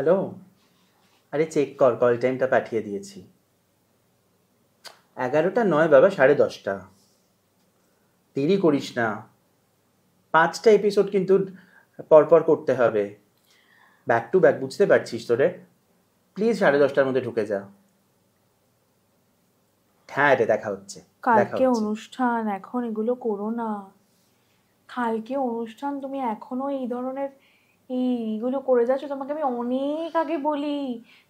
Hello, আরে check কর, call টাইমটা পাঠিয়ে দিয়েছি। 11টা নয় বাবা, 10:30। দেরি করিস না, 5টা এপিসোড কিন্তু পরপর করতে হবে, ব্যাক টু ব্যাক, বুঝতে পারছিস তোরে? প্লিজ 10:30টার মধ্যে ঢুকে যা। হ্যাঁ রে, দেখা হচ্ছে। কালকে অনুষ্ঠান, এখন এগুলো করো না। কালকে অনুষ্ঠান, তুমি এখনো এই ধরনের এইগুলো করে যাচ্ছ। তোমাকে আমি অনেক আগে বলি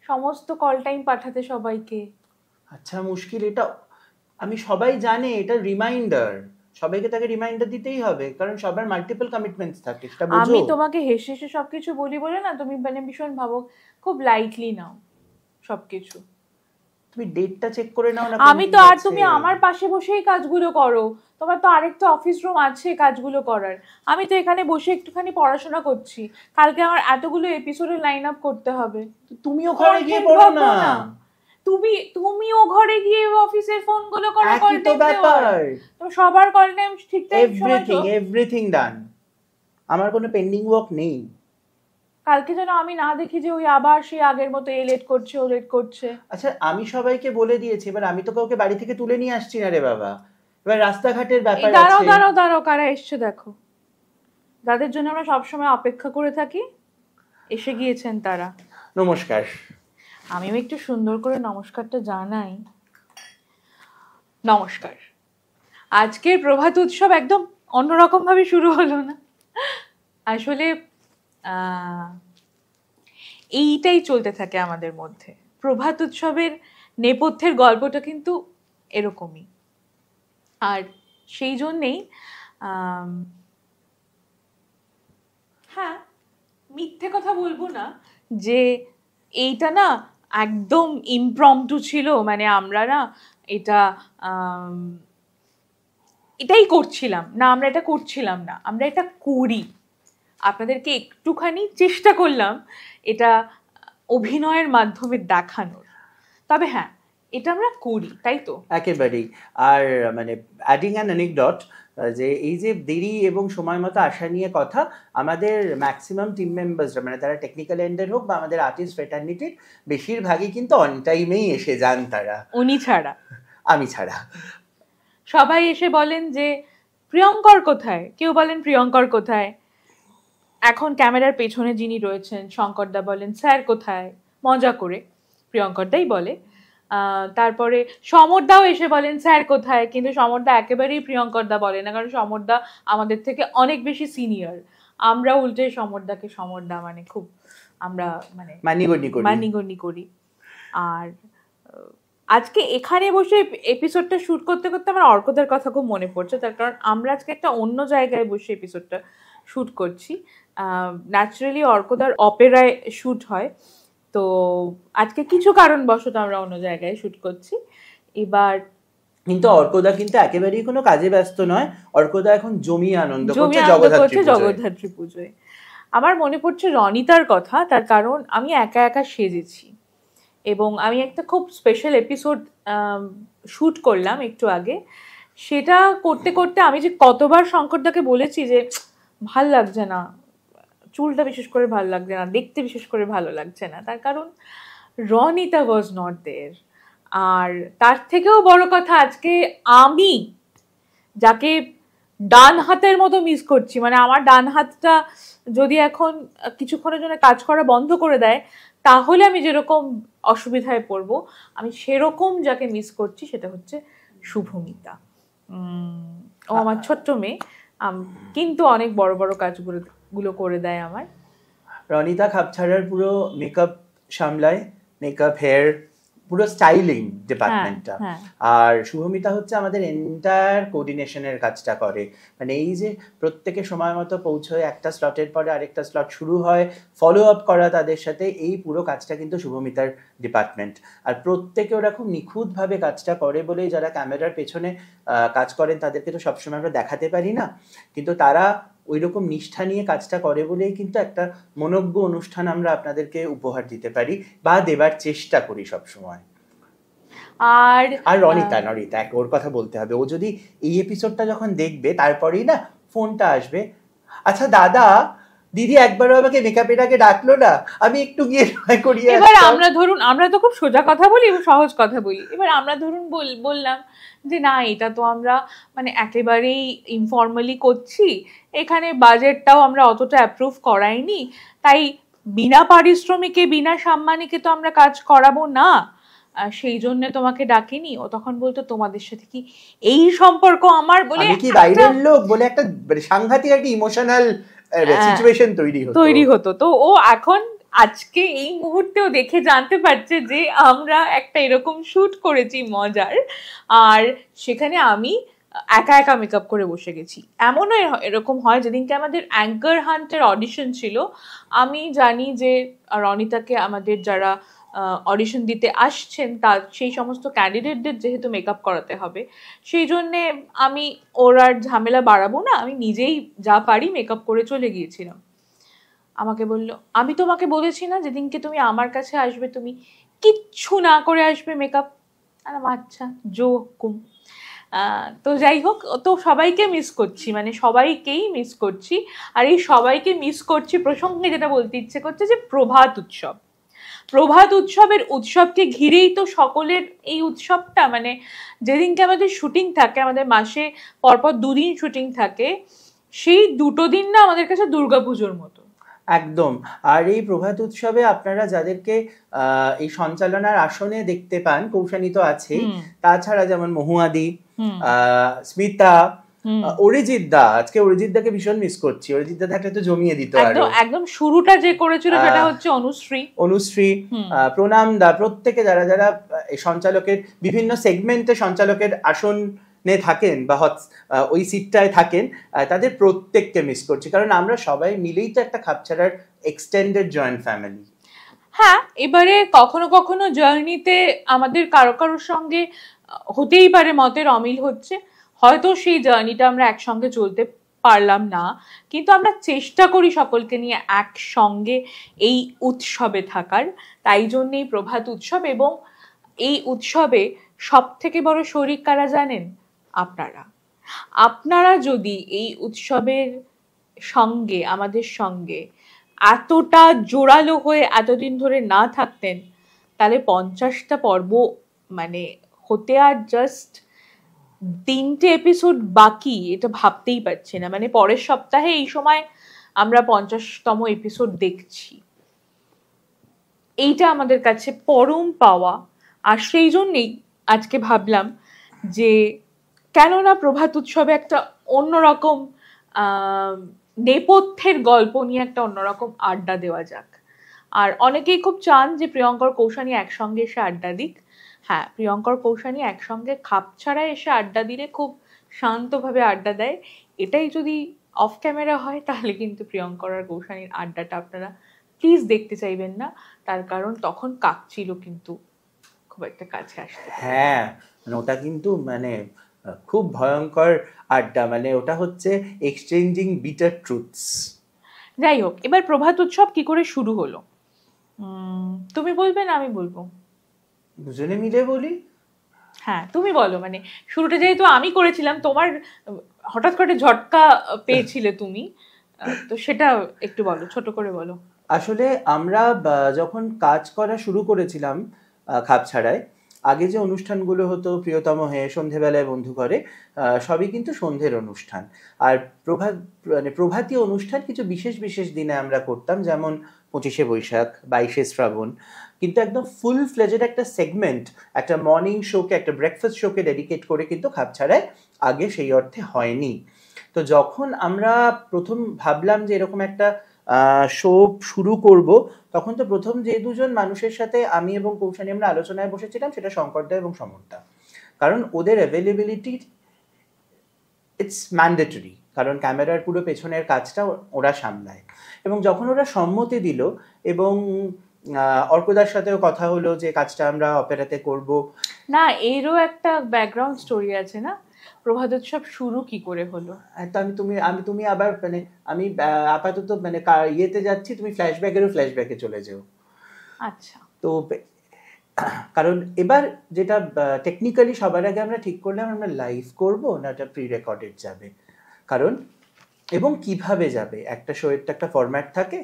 সমস্ত কল টাইম পাঠাতে সবাইকে। আচ্ছা মুশকিল, এটা আমি সবাই জানে, এটা রিমাইন্ডার, সবাইকে তাকে রিমাইন্ডার দিতেই হবে, কারণ সবার মাল্টিপল কমিটমেন্টস থাকে, সেটা বোঝো। আমি তোমাকে হেসে হেসে সবকিছু বলি বলে না, তুমি মানে ভীষণ ভাবো, খুব লাইটলি নাও সবকিছু। তুমি ডেটটা চেক করে নাও না। আমি তো, আর তুমি আমার পাশে বসেই কাজগুলো করো, তোমার তো আরেকটা অফিস রুম আছে কাজগুলো করার। আমি তো এখানে বসে একটুখানি পড়াশোনা করছি, কালকে আমার এতগুলো এপিসোডের লাইন আপ করতে হবে। তুমিও ঘরে গিয়ে পড়ো না। তুমিও ঘরে গিয়ে অফিসের ফোনগুলো করো, একই তো ব্যাপার। তো সবার কল টাইম ঠিক টাইম সময় তো। এভরিথিং ডান, আমার কোনো পেন্ডিং ওয়ার্ক নেই। কালকে যেন আমি না দেখি যে ওই আবার সেই আগের মতো এ লেট করছে, ও লেট করছে। আচ্ছা আমি সবাইকে বলে দিয়েছি, এবার আমি তো কাউকে বাড়ি থেকে তুলে নিয়ে আসছি না রে বাবা, এবার রাস্তাঘাটের ব্যাপার আছে। দাঁড়াও, কারা এসছে দেখো, যাদের জন্য আমরা সবসময় অপেক্ষা করে থাকি, এসে গিয়েছেন তারা। নমস্কার। আমিও একটু সুন্দর করে নমস্কারটা জানাই। নমস্কার। আজকের প্রভাত উৎসব একদম অন্যরকম ভাবে শুরু হলো না? আসলে এইটাই চলতে থাকে আমাদের মধ্যে। প্রভাত উৎসবের নেপথ্যের গল্পটা কিন্তু এরকমই। আর সেই জন্যেই হ্যাঁ, মিথ্যে কথা বলবো না যে এইটা না একদম ইমপ্রম্পটু ছিল, মানে আমরা না এটাই করছিলাম না, আমরা এটা করছিলাম না, আমরা এটা করি। আপনাদেরকে একটুখানি চেষ্টা করলাম এটা অভিনয়ের মাধ্যমে দেখানোর, তবে হ্যাঁ এটা আমরা করি, তাই তো? একেবারেই। আর মানে অ্যাডিং অ্যান অ্যানেকডট, যে এই যে দেরি এবং সময় মতো আসা নিয়ে কথা, আমাদের ম্যাক্সিমাম টিম মেম্বার্সরা, মানে তারা টেকনিক্যাল এন্ডের হোক বা আমাদের আর্টিস্ট ফ্রেটার্নিটির, বেশিরভাগই কিন্তু অন টাইমেই এসে যান। তারা, উনি ছাড়া, আমি ছাড়া, সবাই এসে বলেন যে প্রিয়ঙ্কর কোথায়, কেউ বলেন প্রিয়ঙ্কর কোথায়। এখন ক্যামেরার পেছনে যিনি রয়েছেন শঙ্করদা বলেন স্যার কোথায়, মজা করে প্রিয়ঙ্করদাই বলে। তারপরে সমরদাও এসে বলেন স্যার কোথায়, কিন্তু সমরদা একেবারেই প্রিয়ঙ্করদা বলে না, কারণ সমরদা আমাদের থেকে অনেক বেশি সিনিয়র। আমরা উল্টে সমরদাকে সমরদা মানে খুব আমরা মানে মানিগণ্যি করি। আর আজকে এখানে বসে এপিসোডটা শুট করতে করতে আমার অর্কদার কথা খুব মনে পড়ছে, তার কারণ আমরা আজকে একটা অন্য জায়গায় বসে এপিসোডটা শুট করছি। ন্যাচারালি অর্কদার অপেরায় শুট হয়, তো আজকে কিছু কারণবশত আমরা অন্য জায়গায় শুট করছি। এবার কিন্তু অর্কদা কিন্তু একেবারেই কোনো কাজে ব্যস্ত নয়, অর্কদা এখন জমিয়ে আনন্দ করছে জগদ্ধাত্রী পুজোয়। আমার মনে পড়ছে রনিতার কথা, তার কারণ আমি একা একা সেজেছি এবং আমি একটা খুব স্পেশাল এপিসোড শুট করলাম একটু আগে। সেটা করতে করতে আমি যে কতবার শঙ্করদাকে বলেছি যে ভাল লাগছে না, চুলটা বিশেষ করে ভালো লাগছে না, দেখতে বিশেষ করে ভালো লাগছে না, তার কারণ রনিতা ওয়াজ নট দেয়ার। আর তার থেকেও বড় কথা, আজকে আমি যাকে ডান হাতের মতো মিস করছি, মানে আমার ডান হাতটা যদি এখন কিছুক্ষণের জন্য কাজ করা বন্ধ করে দেয় তাহলে আমি যেরকম অসুবিধায় পড়বো, আমি সেরকম যাকে মিস করছি সেটা হচ্ছে শুভমিতা। ও আমার ছোট্ট মেয়ে, কিন্তু অনেক বড় বড় কাজগুলো করে দেয় আমার। রনিতা খাপছাড়ার পুরো মেকআপ সামলায়, মেকআপ, হেয়ার, পুরো স্টাইলিং ডিপার্টমেন্টটা। আর শুভমিতা হচ্ছে আমাদের এন্টায়ার কোঅর্ডিনেশনের কাজটা করে, মানে এই যে প্রত্যেকে সময় মতো পৌঁছয়, একটা স্লটের পরে আরেকটা স্লট শুরু হয়, ফলো আপ করা তাদের সাথে, এই পুরো কাজটা কিন্তু শুভমিতার ডিপার্টমেন্ট। আর প্রত্যেকে ওরা খুব নিখুঁতভাবে কাজটা করে বলেই যারা ক্যামেরার পেছনে কাজ করেন তাদেরকে তো সবসময় আমরা দেখাতে পারি না, কিন্তু তারা ওই রকম নিষ্ঠা নিয়ে কাজটা করে বলেই কিন্তু একটা মনোজ্ঞ অনুষ্ঠান আমরা আপনাদেরকে উপহার দিতে পারি বা দেবার চেষ্টা করি সবসময়। আর রনিতা ওর কথা বলতে হবে, ও যদি এই এপিসোডটা যখন দেখবে তারপরেই না ফোনটা আসবে, আচ্ছা দাদা দিদি একবারও আমাকে মেকআপের আগে ডাকলো না, আমি একটু গিয়ে করিয়ে। এবার আমরা ধরুন, আমরা তো খুব সোজা কথা বলি এবং সহজ কথা বলি, এবার আমরা ধরুন বললাম যে না এটা তো আমরা মানে একেবারেই ইনফর্মালি করছি, এখানে বাজেটটাও আমরা অতটা অ্যাপ্রুভ করাইনি, তাই বিনা পারিশ্রমিকে বিনা সম্মানিকে তো আমরা কাজ করাবো না, সেই জন্য তোমাকে ডাকিনি। ও তখন বলতো তোমাদের সাথে কি এই সম্পর্ক আমার, বলে কি বাইরের লোক বলে একটা সাংঘাতিক একটা ইমোশনাল সিচুয়েশন তৈরি হতো। তো ও এখন আজকে এই মুহূর্তেও দেখে জানতে পারছে যে আমরা একটা এরকম শুট করেছি মজার, আর সেখানে আমি একা একা মেকআপ করে বসে গেছি। এমনও এরকম হয় যেদিনকে আমাদের অ্যাঙ্কার হান্টের অডিশন ছিল, আমি জানি যে রনিতাকে আমাদের যারা অডিশন দিতে আসছেন তার সেই সমস্ত ক্যান্ডিডেটদের যেহেতু মেকআপ করাতে হবে, সেই জন্যে আমি ওর আর ঝামেলা বাড়াবো না, আমি নিজেই যা পারি মেকআপ করে চলে গিয়েছিলাম। আমাকে বলল আমি তোমাকে বলেছি না যেদিনকে তুমি আমার কাছে আসবে তুমি কিচ্ছু না করে আসবে মেকআপ। আচ্ছা জো হুকুম। তো যাই হোক, তো সবাইকে মিস করছি, মানে সবাইকেই মিস করছি। আর এই সবাইকে মিস করছি প্রসঙ্গে যেটা বলতে ইচ্ছে করছে যে প্রভাত উৎসব, প্রভাত উৎসবের উৎসবকে ঘিরেই তো সকলের এই উৎসবটা, মানে যেদিনকে আমাদের শুটিং থাকে, আমাদের মাসে পরপর 2 দিন শুটিং থাকে, সেই 2 দিন না আমাদের কাছে দুর্গাপুজোর মতো একদম। আর এই প্রভাত উৎসবে আপনারা যাদেরকে এই সঞ্চালনার আসনে দেখতে পান, কৌশানী তো আছে, তাছাড়া যেমন মহুয়াদি, স্মিতা, অরিজিৎ দা, আজকে অরিজিৎ দাকে ভীষণ মিস করছি, অরিজিৎ দা থাকলে তো জমিয়ে দিত। একদম শুরুটা যে করেছিল সেটা হচ্ছে অনুশ্রী, প্রণাম দা, প্রত্যেকে যারা যারা এই সঞ্চালকের বিভিন্ন সেগমেন্টে সঞ্চালকের আসন থাকেন বা ওই সিটটায় থাকেন, তাদের প্রত্যেককে মিস করছি, কারণ আমরা সবাই মিলেই তো একটা খাপছাড়ার এক্সটেন্ডেড জয়েন্ট ফ্যামিলি। হ্যাঁ, এবারে কখনো কখনো জার্নিতে আমাদের কারোর সঙ্গে হতেই পারে মতের অমিল হচ্ছে, হয়তো সেই জার্নিটা আমরা একসঙ্গে চলতে পারলাম না, কিন্তু আমরা চেষ্টা করি সকলকে নিয়ে একসঙ্গে এই উৎসবে থাকার। তাই জন্যেই প্রভাত উৎসব, এবং এই উৎসবে সব থেকে বড় শরিক কারা জানেন? আপনারা যদি এই উৎসবের সঙ্গে আমাদের সঙ্গে এতটা জোরালো হয়ে এতদিন ধরে না থাকতেন, তাহলে 50টা পর্ব মানে হতে আর জাস্ট 3টে এপিসোড বাকি, এটা ভাবতেই পারছি না। মানে পরের সপ্তাহে এই সময় আমরা 50তম এপিসোড দেখছি, এইটা আমাদের কাছে পরম পাওয়া। আর সেই জন্যেই আজকে ভাবলাম যে কেননা প্রভাত উৎসবে একটা অন্যরকম নেপথ্যের গল্প নিয়ে একটা অন্যরকম আড্ডা দেওয়া যাক। আর অনেকেই খুব চান যে প্রিয়ঙ্কর কৌশানী একসঙ্গে এসে আড্ডা দিক। হ্যাঁ, প্রিয়ঙ্কর কৌশানী একসঙ্গে খাপ ছাড়াই এসে আড্ডা দিলে খুব শান্তভাবে আড্ডা দেয়। এটাই যদি অফ ক্যামেরা হয় তাহলে কিন্তু প্রিয়ঙ্কর আর কৌশানীর আড্ডাটা আপনারা প্লিজ দেখতে চাইবেন না, তার কারণ তখন কাকছিল কিন্তু খুব একটা কাছে আসতে। হ্যাঁ, ওটা কিন্তু মানে খুব ভয়ঙ্কর আড্ডা, মানে ওটা হচ্ছে এক্সচেঞ্জিং বিটার ট্রুথস। যাই হোক, এবার প্রভাত উৎসব কি করে শুরু হলো তুমি বলবে না আমি বলবো? দুজনে মিলে বলি। হ্যাঁ, তুমি বলো। মানে শুরুটা যেহেতু আমি করেছিলাম, তোমার হঠাৎ করে ঝটকা পেয়েছিলে তুমি, তো সেটা একটু বলো, ছোট করে বলো। আসলে আমরা যখন কাজ করা শুরু করেছিলাম খাপছাড়ায়, আগে যে অনুষ্ঠানগুলো হতো প্রিয়তম হয়ে, সন্ধেবেলায় বন্ধু করে, সবই কিন্তু সন্ধ্যের অনুষ্ঠান। আর প্রভাতী অনুষ্ঠান কিছু বিশেষ বিশেষ দিনে আমরা করতাম, যেমন 25শে বৈশাখ, 22শে শ্রাবণ। কিন্তু একদম ফুল ফ্লেজেড একটা সেগমেন্ট, একটা মর্নিং শোকে, একটা ব্রেকফাস্ট শোকে ডেডিকেট করে কিন্তু খাপছাড়ায় আগে সেই অর্থে হয়নি। তো যখন আমরা প্রথম ভাবলাম যে এরকম একটা শো শুরু করব, তখন তো প্রথম যে দুজন মানুষের সাথে আমি এবং কৌশানী আমরা আলোচনায় বসেছিলাম সেটা শঙ্করদা এবং সমরদা, কারণ ওদের অ্যাভেলেবিলিটি ইটস ম্যান্ডেটরি, কারণ ক্যামেরার পুরো পেছনের কাজটা ওরা সামলায়। এবং যখন ওরা সম্মতি দিল এবং অর্কদার সাথেও কথা হলো যে কাজটা আমরা অপেরাতে করব। না, এরও একটা ব্যাকগ্রাউন্ড স্টোরি আছে না, প্রভাত উৎসব শুরু কি করে হলো? তো তুমি আবার মানে আমি আপাতত মানে ইয়েতে যাচ্ছি, তুমি ফ্ল্যাশব্যাকে চলে যাও। আচ্ছা। তো কারণ এবার যেটা টেকনিক্যালি সবার আগে আমরা ঠিক করলাম আমরা লাইভ করব না এটা প্রি রেকর্ডেড যাবে, কারণ এবং কিভাবে যাবে, একটা শোয়ের তো একটা ফরম্যাট থাকে।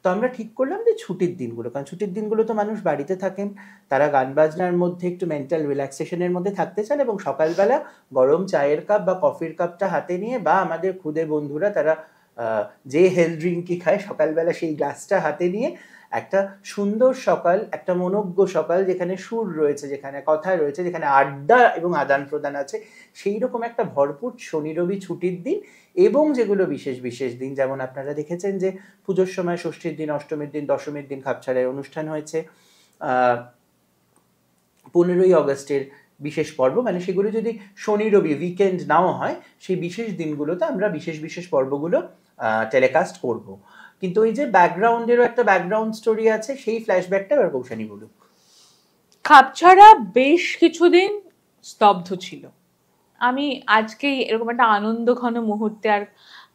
তো আমরা ঠিক করলাম যে ছুটির দিনগুলো, কারণ ছুটির দিনগুলো তো মানুষ বাড়িতে থাকেন, তারা গান বাজনার মধ্যে একটু মেন্টাল রিল্যাক্সেশনের মধ্যে থাকতে চান, এবং সকালবেলা গরম চায়ের কাপ বা কফির কাপটা হাতে নিয়ে, বা আমাদের খুদে বন্ধুরা তারা যে হেলথ ড্রিঙ্কই খায় সকালবেলা সেই গ্লাসটা হাতে নিয়ে একটা সুন্দর সকাল, একটা মনোজ্ঞ সকাল, যেখানে সুর রয়েছে, যেখানে কথা রয়েছে, যেখানে আড্ডা এবং আদান প্রদান আছে, সেই রকম একটা ভরপুর শনি রবি ছুটির দিন। এবং যেগুলো বিশেষ বিশেষ দিন, যেমন আপনারা দেখেছেন যে পুজোর সময় ষষ্ঠীর দিন, অষ্টমীর দিন, দশমীর দিন খাপছাড়ায় অনুষ্ঠান হয়েছে। 15ই অগস্টের বিশেষ পর্ব, মানে সেগুলো যদি শনি রবি উইকেন্ড নাও হয়, সেই বিশেষ দিনগুলোতে আমরা বিশেষ বিশেষ পর্বগুলো টেলিকাস্ট করব। কিন্তু ওই যে ব্যাকগ্রাউন্ডেরও একটা ব্যাকগ্রাউন্ড স্টোরি আছে, সেই ফ্ল্যাশব্যাকটা এবার কৌশানী বলুক। খাপছাড়া বেশ কিছুদিন স্তব্ধ ছিল। আমি আজকে এরকম একটা আনন্দ ঘন মুহূর্তে আর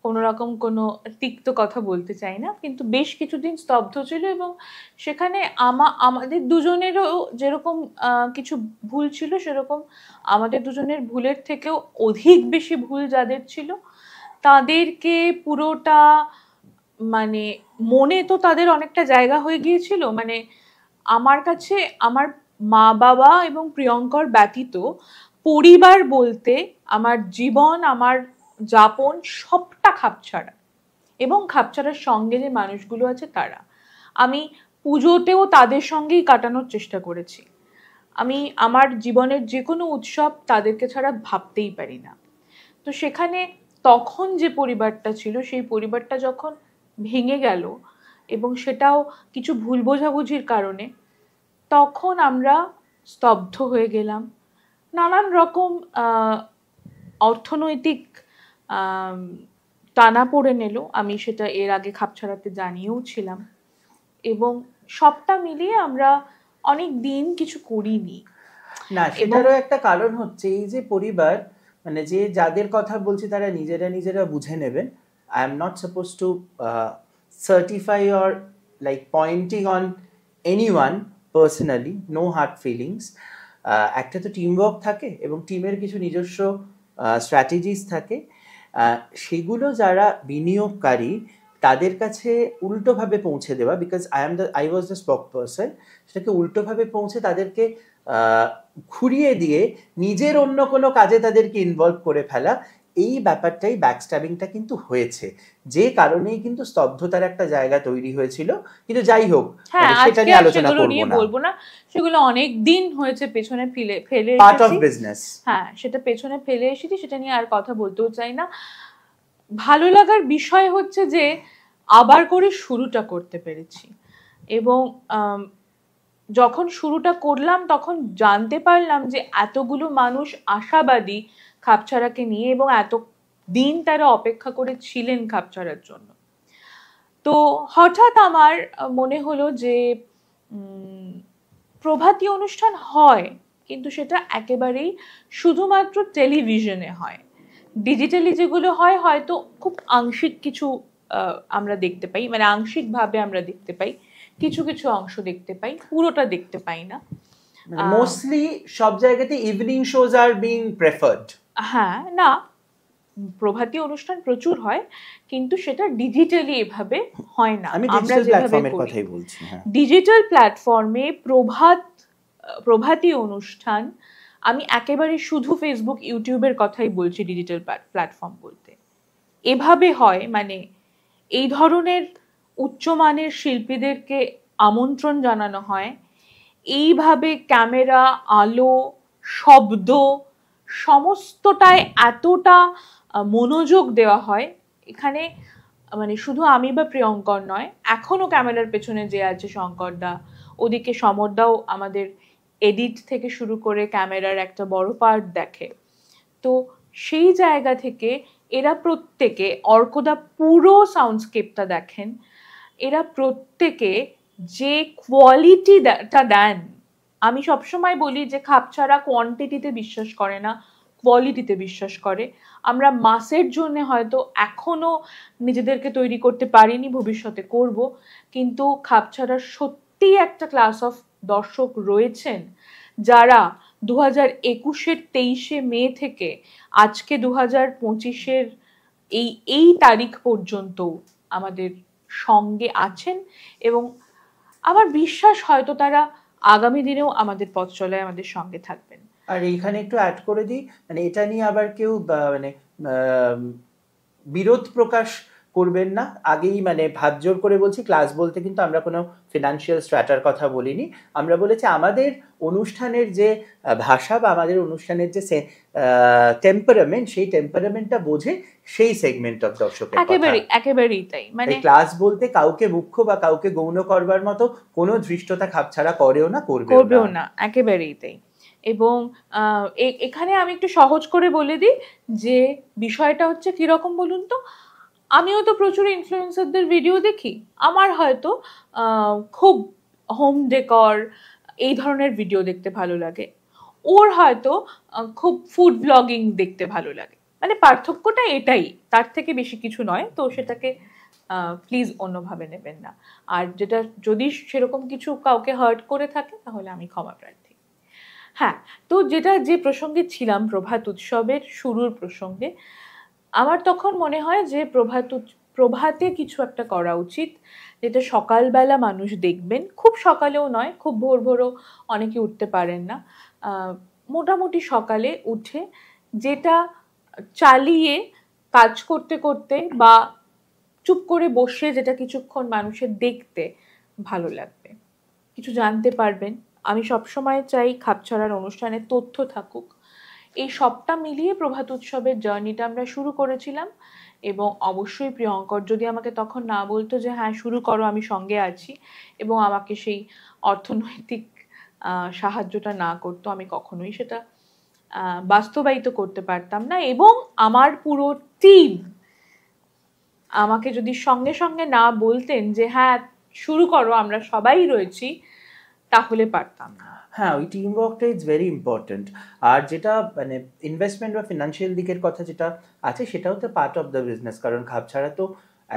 কোনো রকম কোনো তিক্ত কথা বলতে চাই না, কিন্তু বেশ কিছুদিন স্তব্ধ ছিল, এবং সেখানে আমাদের দুজনেরও যেরকম কিছু ভুল ছিল, সেরকম আমাদের দুজনের ভুলের থেকেও অধিক বেশি ভুল যাদের ছিল, তাদেরকে পুরোটা মানে মনে তো তাদের অনেকটা জায়গা হয়ে গিয়েছিল। মানে আমার কাছে আমার মা বাবা এবং প্রিয়ঙ্কর ব্যতীত পরিবার বলতে আমার জীবন, আমার যাপন সবটা খাপছাড়া, এবং খাপছাড়ার সঙ্গে যে মানুষগুলো আছে তারা। আমি পুজোতেও তাদের সঙ্গেই কাটানোর চেষ্টা করেছি। আমি আমার জীবনের যে কোনো উৎসব তাদেরকে ছাড়া ভাবতেই পারি না। তো সেখানে তখন যে পরিবারটা ছিল, সেই পরিবারটা যখন ভেঙে গেল, এবং সেটাও কিছু ভুল বোঝাবুঝির কারণে, তখন আমরা স্তব্ধ হয়ে গেলাম। নানান রকম অর্থনৈতিক টানা পড়ে নিল, আমি সেটা এর আগে খাপছাড়াতে জানিয়েও ছিলাম, এবং সবটা মিলিয়ে আমরা অনেক দিন কিছু করিনি। না, সেটারও একটা কারণ হচ্ছে এই যে পরিবার, মানে যে যাদের কথা বলছি তারা নিজেরা বুঝে নেবেন। I am not suppose to certify or like pointing on anyone personally, no hard feelings. একটা তো টিম ওয়ার্ক থাকে, এবং টিমের কিছু নিজস্ব স্ট্র্যাটেজিস থাকে। সেগুলো যারা বিনিয়োগকারী তাদের কাছে উল্টোভাবে পৌঁছে দেওয়া, because I was the spoke person, সেটাকে উল্টোভাবে পৌঁছে তাদেরকে ঘুরিয়ে দিয়ে নিজের অন্য কোনো কাজে তাদেরকে ইনভলভ করে ফেলা, এই ব্যাপারটাই ব্যাকস্ট্যাবিংটা কিন্তু হয়েছে, যে কারণেই কিন্তু স্তব্ধতার একটা জায়গা তৈরি হয়েছিল। কিন্তু যাই হোক, সেটা নিয়ে আলোচনা করব না, সেগুলো অনেক দিন হয়েছে পেছনে ফেলে পার্ট অফ বিজনেস। হ্যাঁ, সেটা পেছনে ফেলে এসেছি, সেটা নিয়ে আর কথা বলতেও চাই না। ভালো লাগার বিষয় হচ্ছে যে আবার করে শুরুটা করতে পেরেছি, এবং যখন শুরুটা করলাম তখন জানতে পারলাম যে এতগুলো মানুষ আশাবাদী খাপছাড়াকে নিয়ে, এবং এত দিন তারা অপেক্ষা করে ছিলেন খাপছাড়ার জন্য। তো হঠাৎ আমার মনে হলো যে প্রভাতী অনুষ্ঠান হয়, কিন্তু সেটা একেবারেই শুধুমাত্র টেলিভিশনে হয়। ডিজিটালি যেগুলো হয় হয়তো খুব আংশিক কিছু আমরা দেখতে পাই, মানে আংশিকভাবে আমরা দেখতে পাই, কিছু কিছু অংশ দেখতে পাই, পুরোটা দেখতে পাই না। মোস্টলি সব জায়গাতে evening shows are being preferred. হ্যাঁ, না, প্রভাতী অনুষ্ঠান প্রচুর হয়, কিন্তু সেটা ডিজিটালি এভাবে হয় না। আমি ডিজিটাল প্ল্যাটফর্মের কথাই বলছি। ডিজিটাল প্ল্যাটফর্মে প্রভাতী অনুষ্ঠান, আমি একেবারে শুধু ফেসবুক ইউটিউবের কথাই বলছি। ডিজিটাল প্ল্যাটফর্ম বলতে এভাবে হয়, মানে এই ধরনের উচ্চমানের শিল্পীদেরকে আমন্ত্রণ জানানো হয়, এইভাবে ক্যামেরা, আলো, শব্দ সমস্তটায় এতটা মনোযোগ দেওয়া হয়। এখানে মানে শুধু আমি বা প্রিয়ঙ্কর নয়, এখনো ক্যামেরার পেছনে যে আছে শঙ্করদা, ওদিকে সমরদাও আমাদের এডিট থেকে শুরু করে ক্যামেরার একটা বড় পার্ট দেখে। তো সেই জায়গা থেকে এরা প্রত্যেকে, অর্কদা পুরো সাউন্ডস্কেপটা দেখেন, এরা প্রত্যেকে যে কোয়ালিটিটা দেন। আমি সবসময় বলি যে খাপছাড়া কোয়ান্টিটিতে বিশ্বাস করে না, কোয়ালিটিতে বিশ্বাস করে। আমরা মাসের জন্য হয়তো এখনো নিজেদেরকে তৈরি করতে পারিনি, ভবিষ্যতে করব, কিন্তু খাপছাড়ার সত্যি একটা ক্লাস অফ দর্শক রয়েছেন, যারা 2021-23 মে থেকে আজকে 2025 এই তারিখ পর্যন্ত আমাদের সঙ্গে আছেন এবং আমার বিশ্বাস হয়তো তারা আগামী দিনেও আমাদের পথ চলায় আমাদের সঙ্গে থাকবেন। আর এইখানে একটু অ্যাড করে দিই, মানে এটা নিয়ে আবার কেউ মানে বিরোধ প্রকাশ করবেন না। আগেই মানে ভাত জোর করে বলছি, ক্লাস বলতে কিন্তু আমরা কোনো ফিনান্সিয়াল স্ট্র্যাটার কথা বলিনি। আমরা বলেছি আমাদের অনুষ্ঠানের যে ভাষা বা আমাদের অনুষ্ঠানের যে টেম্পারামেন্ট, সেই টেম্পারামেন্টটা বোঝে সেই সেগমেন্ট অফ দর্শকের কথা। একেবারেই তাই। মানে ক্লাস বলতে কাউকে মুখ্য বা কাউকে গৌণ করবার মতো কোনো ধৃষ্টতা খাপছাড়া করেও না, করবেও না, একেবারেই তাই। এবং এখানে আমি একটু সহজ করে বলে দিই যে বিষয়টা হচ্ছে কিরকম বলুন তো, আমিও তো প্রচুর ইনফ্লুয়েন্সারদের ভিডিও দেখি, আমার হয়তো খুব হোম ডেকর এই ধরনের ভিডিও দেখতে ভালো লাগে, ওর হয়তো খুব ফুড ব্লগিং দেখতে ভালো লাগে, মানে পার্থক্যটা এটাই, তার থেকে বেশি কিছু নয়। তো সেটাকে প্লিজ অন্যভাবে নেবেন না। আর যেটা যদি সেরকম কিছু কাউকে হার্ট করে থাকে তাহলে আমি ক্ষমা প্রার্থী। হ্যাঁ, তো যে প্রসঙ্গে ছিলাম, প্রভাত উৎসবের শুরুর প্রসঙ্গে, আমার তখন মনে হয় যে প্রভাতে কিছু একটা করা উচিত, যেটা সকালবেলা মানুষ দেখবেন, খুব সকালেও নয়, খুব ভোর ভোরও অনেকে উঠতে পারেন না, মোটামুটি সকালে উঠে যেটা চালিয়ে কাজ করতে করতে বা চুপ করে বসে যেটা কিছুক্ষণ মানুষের দেখতে ভালো লাগবে, কিছু জানতে পারবেন। আমি সবসময় চাই খাপছাড়ার অনুষ্ঠানে তথ্য থাকুক। এই সবটা মিলিয়ে প্রভাত উৎসবের জার্নিটা আমরা শুরু করেছিলাম এবং অবশ্যই প্রিয়ঙ্কর যদি আমাকে তখন না বলতো যে হ্যাঁ শুরু করো, আমি সঙ্গে আছি, এবং আমাকে সেই অর্থনৈতিক সাহায্যটা না করতো, আমি কখনোই সেটা বাস্তবায়িত করতে পারতাম না। এবং আমার পুরো টিম আমাকে যদি সঙ্গে সঙ্গে না বলতেন যে হ্যাঁ শুরু করো, আমরা সবাই রয়েছি, তাহলে পারতাম না। হ্যাঁ, ওই টিম ওয়ার্কটা ইজ ভেরি ইম্পর্টেন্ট। আর যেটা মানে ইনভেস্টমেন্ট বা ফিনান্সিয়াল দিকের কথা যেটা আছে, সেটাও তো পার্ট অফ দ্য বিজনেস। কারণ খাপছাড়া তো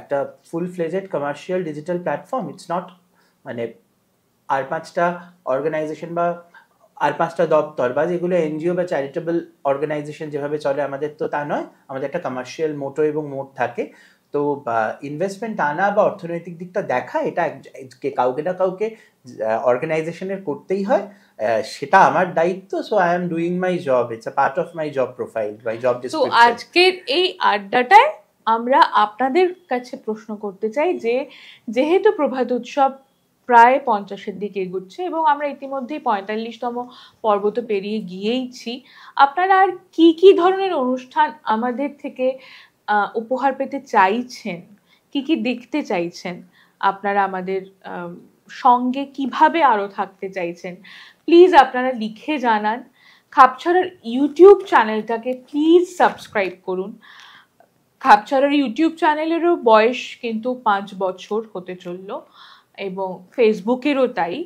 একটা full fledged commercial digital platform, it's not মানে আর পাঁচটা অর্গানাইজেশন বা আর পাঁচটা দপ্তর বা যেগুলো এনজিও বা চ্যারিটেবল অর্গানাইজেশন যেভাবে চলে, আমাদের তো তা নয়। আমাদের একটা কমার্শিয়াল মোটো এবং মোড থাকে। তো ইনভেস্টমেন্ট আনা বা অর্থনৈতিক দিকটা দেখা, এটা কাউকে না কাউকে অর্গানাইজেশনের করতেই হয়, সেটা আমার দায়িত্ব। So I am doing my job, it's a part of my job profile, my job description. তো আজকের এই আড্ডাটায় আমরা আপনাদের কাছে প্রশ্ন করতে চাই যে যেহেতু প্রভাত উৎসব প্রায় 50-এর দিকে এগুচ্ছে এবং আমরা ইতিমধ্যেই 45তম পর্ব তো পেরিয়ে গিয়েইছি, আপনারা আর কি কি ধরনের অনুষ্ঠান আমাদের থেকে উপহার পেতে চাইছেন, কি কি দেখতে চাইছেন, আপনারা আমাদের সঙ্গে কিভাবে আরো থাকতে চাইছেন, প্লিজ আপনারা লিখে জানান। খাপছাড়ার ইউটিউব চ্যানেলটাকে প্লিজ সাবস্ক্রাইব করুন। খাপছাড়ার ইউটিউব চ্যানেলেরও বয়স কিন্তু 5 বছর হতে চলল এবং ফেসবুকেরও তাই।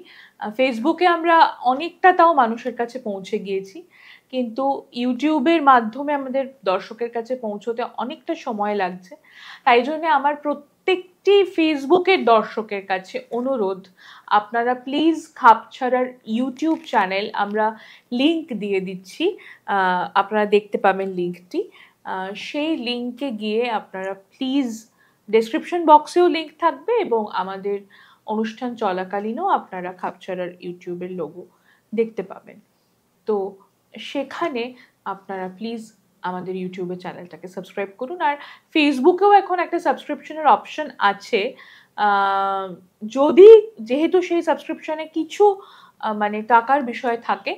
ফেসবুকে আমরা অনেকটা তাও মানুষের কাছে পৌঁছে গিয়েছি, কিন্তু ইউটিউবের মাধ্যমে আমাদের দর্শকের কাছে পৌঁছতে অনেকটা সময় লাগছে। তাই জন্য আমার প্রত্যেকটি ফেসবুকের দর্শকের কাছে অনুরোধ, আপনারা প্লিজ খাপছাড়ার ইউটিউব চ্যানেল, আমরা লিংক দিয়ে দিচ্ছি, আপনারা দেখতে পাবেন লিঙ্কটি, সেই লিঙ্কে গিয়ে আপনারা প্লিজ, ডেসক্রিপশন বক্সেও লিঙ্ক থাকবে এবং আমাদের অনুষ্ঠান চলাকালীনও আপনারা খাপছাড়ার ইউটিউবের লোগো দেখতে পাবেন। তো সেখানে আপনারা প্লিজ আমাদের ইউটিউবের চ্যানেলটাকে সাবস্ক্রাইব করুন। আর ফেসবুকেও এখন একটা সাবস্ক্রিপশনের অপশন আছে, যদি যেহেতু সেই সাবস্ক্রিপশনে কিছু মানে টাকার বিষয় থাকে,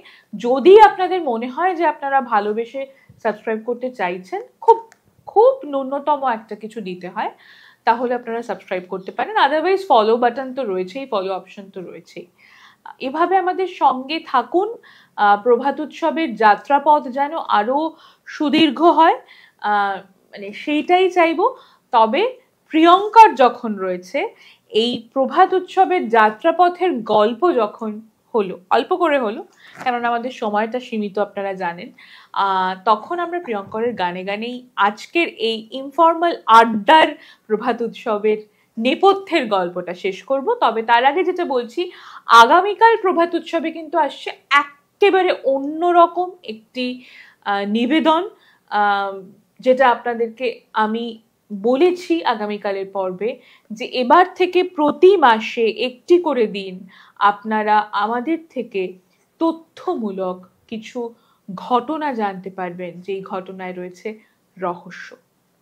যদি আপনাদের মনে হয় যে আপনারা ভালোবেসে সাবস্ক্রাইব করতে চাইছেন, খুব খুব ন্যূনতম একটা কিছু দিতে হয়, তাহলে আপনারা সাবস্ক্রাইব করতে পারেন। আদারওয়াইজ ফলো বাটন তো রয়েছেই, ফলো অপশন তো রয়েছেই। এভাবে আমাদের সঙ্গে থাকুন। প্রভাত উৎসবের যাত্রাপথ যেন আরো সুদীর্ঘ হয়, মানে সেইটাই চাইবো। তবে প্রিয়ঙ্কর যখন রয়েছে, এই প্রভাত উৎসবের যাত্রাপথের গল্প যখন হলো, অল্প করে হলো, কারণ আমাদের সময়টা সীমিত আপনারা জানেন, তখন আমরা প্রিয়ঙ্করের গানে গানেই আজকের এই ইনফর্মাল আড্ডার প্রভাত উৎসবের নেপথ্যের গল্পটা শেষ করব। তবে তার আগে যেটা বলছি, আগামীকাল প্রভাত উৎসবে কিন্তু আসছে একেবারে অন্যরকম একটি নিবেদন, যেটা আপনাদেরকে আমি বলেছি আগামীকালের পর্বে, যে এবার থেকে প্রতি মাসে একটি করে দিন আপনারা আমাদের থেকে তথ্যমূলক কিছু ঘটনা জানতে পারবেন, যেই ঘটনায় রয়েছে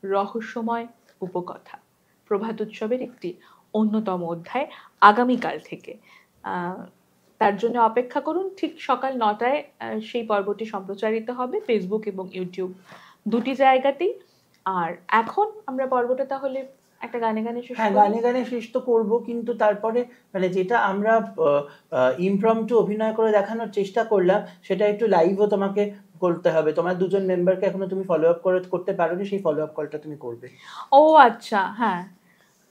রহস্যময় উপকথা। প্রভাত উৎসবের একটি অন্যতম অধ্যায় আগামীকাল থেকে। তার জন্য অপেক্ষা করুন। ঠিক সকাল 9টায় সেই পর্বটি সম্প্রচারিত হবে ফেসবুক এবং ইউটিউব দুটি জায়গাতেই। আর এখন আমরা পর্বটা তাহলে একটা গানে শেষ তো করবো, কিন্তু তারপরে মানে যেটা আমরা ইমপ্রম্পটু অভিনয় করে দেখানোর চেষ্টা করলাম, সেটা একটু লাইভও তোমাকে করতে হবে। তোমার দুজন মেম্বারকে এখনো তুমি ফলো আপ করতে পারোনি, সেই ফলো আপ কলটা তুমি করবে। ও আচ্ছা, হ্যাঁ,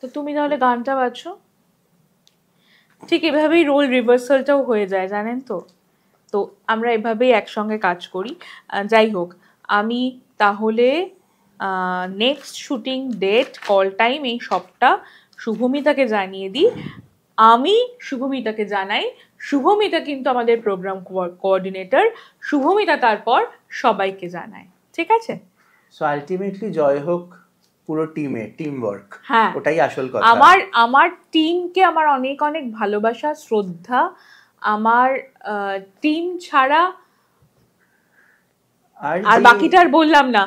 তো তুমি তাহলে গানটা বাজছো। ঠিক এভাবেই রোল রিভার্সালটাও হয়ে যায়, জানেন তো। তো আমরা এভাবেই একসঙ্গে কাজ করি। যাই হোক, আমি তাহলে next shooting date, call time এই সবটা শুভমিতাকে জানিয়ে দিই। আমি শুভমিতাকে জানাই, শুভমিতা কিন্তু আমাদের প্রোগ্রাম কোঅর্ডিনেটর, শুভমিতা তারপর সবাইকে জানায়। ঠিক আছে? সো আলটিমেটলি জয় হোক পুরো টিম ওয়ার্ক, হ্যাঁ, ওটাই আসল কথা। আমার টিমকে আমার অনেক অনেক ভালোবাসা, শ্রদ্ধা। আমার টিম ছাড়া আর বাকিটার বললাম না।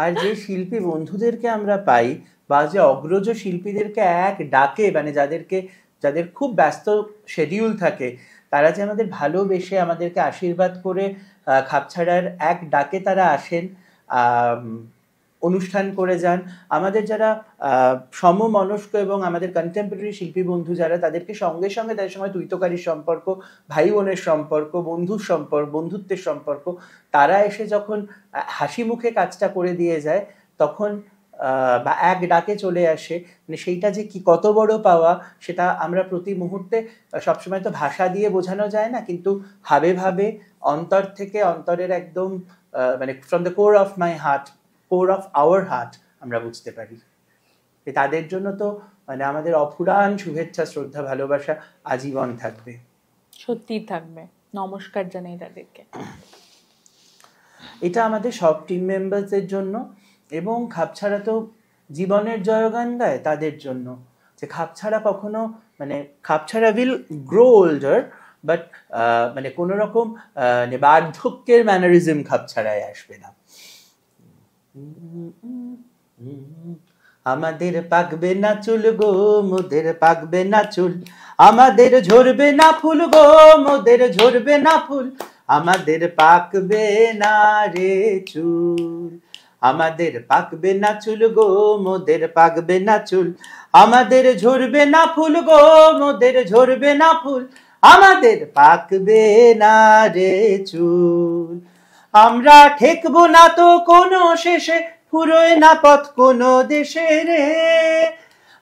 আর যে শিল্পী বন্ধুদেরকে আমরা পাই, বা যে অগ্রজ শিল্পীদেরকে এক ডাকে, মানে যাদের খুব ব্যস্ত শিডিউল থাকে, তারা যে আমাদের ভালোবেসে আমাদেরকে আশীর্বাদ করে খাপছাড়ার এক ডাকে তারা আসেন, অনুষ্ঠান করে যান। আমাদের যারা সমমনস্ক এবং আমাদের কন্টেম্পোরারি শিল্পী বন্ধু যারা, তাদেরকে সঙ্গে সঙ্গে তাদের সময় তুইতকারীর সম্পর্ক, ভাই বোনের সম্পর্ক, বন্ধুত্বের সম্পর্ক, তারা এসে যখন হাসি মুখে কাজটা করে দিয়ে যায়, তখন বা এক ডাকে চলে আসে, মানে সেইটা যে কি কত বড় পাওয়া, সেটা আমরা প্রতি মুহূর্তে সবসময় তো ভাষা দিয়ে বোঝানো যায় না, কিন্তু ভাবে ভাবে অন্তর থেকে, অন্তরের একদম মানে from the core of my heart, core of our heart আমরা বুঝতে পারি। তাদের জন্য তো মানে আমাদের অফুরান শুভেচ্ছা, শ্রদ্ধা, ভালোবাসা আজীবন থাকবে, সত্যিই থাকবে। নমস্কার জানাই তাদেরকে। এটা আমাদের সব টিম মেম্বারসদের জন্য, এবং খাপছাড়া তো জীবনের জয়গান গায় তাদের জন্য, যে খাপছাড়া কখনো মানে খাপছাড়া উইল গ্রো ওল্ডার, বাট মানে কোনো রকম বার্ধক্যের ম্যানারিজম খাপছাড়ায় আসবে না। আমাদের পাকবে না চুল গো, মোদের পাকবে না চুল, আমাদের ঝরবে না ফুল গো, মোদের ঝরবে না ফুল, আমাদের পাকবে না রে চুল, আমাদের পাকবে না চুল গো, মোদের পাকবে না চুল, আমাদের ঝরবে না ফুল গো, মোদের ঝরবে না ফুল, আমাদের পাকবে না রে চুল। আমরা ঠেকবো না তো কোনো শেষে, ফুরোয় না পথ কোনো দেশে রে,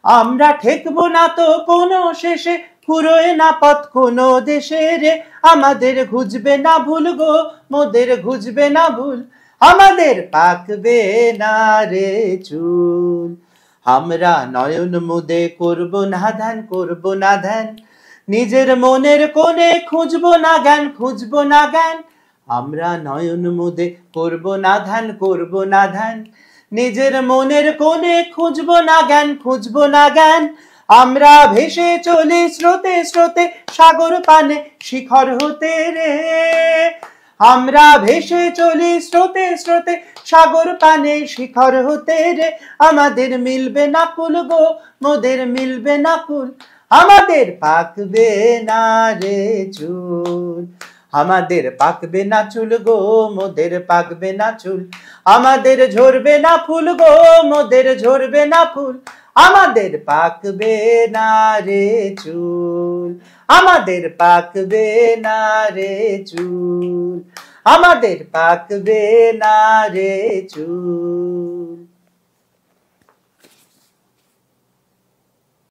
আমরা ঠেকবো না তো কোনো শেষে, ফুরোয় না পথ কোনো দেশে রে, আমাদের ঘুজবে না ভুল গো, মোদের ঘুজবে না ভুল, আমাদের পাকবে না রে চুল। আমরা নয়ন মুদে করবো না ধ্যান, করবো না ধ্যান, নিজের মনের কোণে খুঁজবো না জ্ঞান, খুঁজবো না জ্ঞান, আমরা নয়ন মুদে করবো না ধ্যান, করবো না ধ্যান, নিজের মনের কোণে খুঁজবো না জ্ঞান, খুঁজবো না জ্ঞান, আমরা ভেসে চলি স্রোতে স্রোতে, সাগর পানে শিখর হতে রে, আমরা ভেসে চলি স্রোতে স্রোতে, সাগর পানে শিখর হতে রে, আমাদের মিলবে না কুল গো, মোদের মিলবে না কুল, আমাদের পাকবে না রে চুল, আমাদের পাকবে না চুল গো, মোদের পাকবে না চুল, আমাদের ঝরবে না ফুল গো, মোদের ঝরবে না ফুল, আমাদের পাকবে না রে চুল, আমাদের পাকবে না রে চুল, আমাদের পাকবে না রে চুল।